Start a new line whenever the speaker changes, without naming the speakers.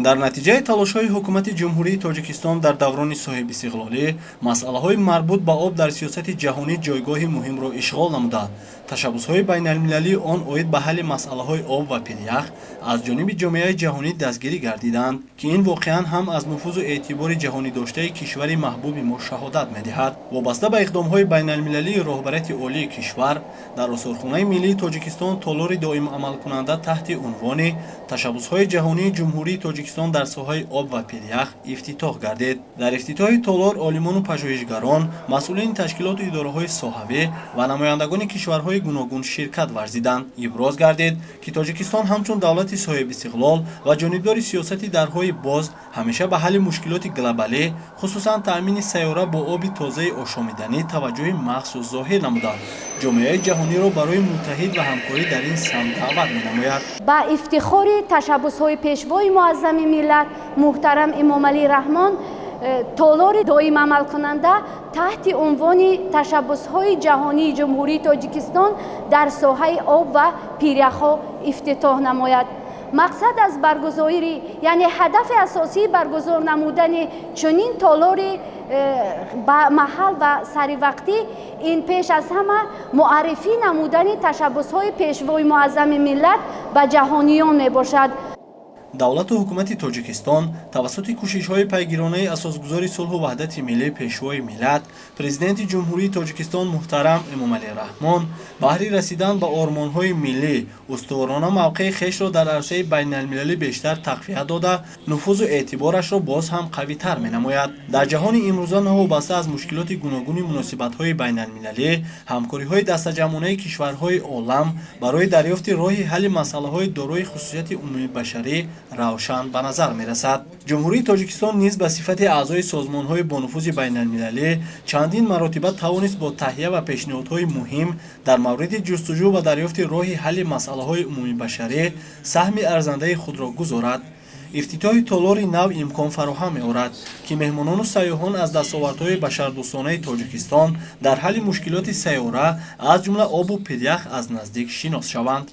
дар натиҷаи талошҳои ҳукумати ҷумҳурии Тоҷикистон дар даврони соҳибистиқлолӣ масъалаҳои марбут ба об дар сиёсати ҷаҳонӣ ҷойгоҳи муҳимро ишғол намуда, ташаббусҳои байналмилалии он оид ба ҳалли масъалаҳои об ва пирях аз ҷониби ҷомеаи ҷаҳонӣ дастгирӣ гардиданд, ки ин воқеан ҳам аз нуфузу эътибори ҷаҳонидоштаи кишвари маҳбуби мо шаҳодат медиҳад. Вобаста ба иқдомҳои байналмилалии роҳбарияти олии кишвар дар осорхонаи миллии Тоҷикистон толори доимамалкунанда таҳти унвони ташаббусҳои ҷаҳонии ҷумҳурии Тоҷикистон дар соҳаи об ва пирях ифтитоҳ гардид. Дар ифтитоҳи толор олимону пажӯҳишгарон, масъулини ташкилоту идораҳои соҳавӣ ва намояндагони кишварҳои гуногун ширкат варзиданд. Иброз гардид, ки Тоҷикистон ҳамчун давлати соҳибистиқлол ва ҷонибдори сиёсати дарҳои боз ҳамеша ба ҳалли мушкилоти глобалӣ, хусусан таъмини сайёра бо оби тозаи ошомиданӣ таваҷҷӯҳи махсус зоҳир намуданд. ҷомеаи ҷаҳониро барои муттаҳид ва ҳамкорӣ дар ин самт даъват менамояд.
با افتخار تشبس‌های پیشوای معظم ملت محترم امامعلی رحمان تالار دائم عمل کننده تحت عنوان تشبس‌های جهانی جمهوری تاجیکستان در ساحه آب و پیره‌ها افتتاح نماید. مقصد از برگزاری یعنی هدف اساسی برگزار نمودن چنین تالار با محل و سری وقتی این پیش از همه معرفی نمودن تشبس‌های پیشوای معظم ملت به جهانیان می باشد.
давлату ҳукумати Тоҷикистон тавассути кӯшишҳои пайгиронаи асосгузори сулҳу ваҳдати миллӣ пешвои миллат президенти ҷумҳурии Тоҷикистон муҳтарам Эмомалӣ Раҳмон баҳри расидан ба ормонҳои миллӣ устуворона мавқеи хешро дар арсаи байналмилалӣ бештар тақвият дода, нуфузу эътиборашро боз ҳам қавитар менамояд. дар ҷаҳони имрӯза навобаста аз мушкилоти гуногуни муносибатҳои байналмилалӣ, ҳамкориҳои дастаҷамъонаи кишварҳои олам барои дарёфти роҳи ҳалли масъалаҳои дорои хусусияти умумибашарӣ равшан ба назар мерасад. ҷумҳурии Тоҷикистон низ ба сифати аъзои созмонҳои бонуфузи байналмилалӣ чандин маротиба тавонист бо таҳия ва пешниҳодҳои муҳим дар мавриди ҷустуҷӯ ва дарёфти роҳи ҳалли масъалаҳои умумибашарӣ саҳми арзандаи худро гузорад. ифтитоҳи толори нав имкон фароҳам меорад, ки меҳмонону сайёҳон аз дастовардҳои башардӯстонаи Тоҷикистон дар ҳалли мушкилоти сайёра аз ҷумла обу пирях аз наздик шинос шаванд.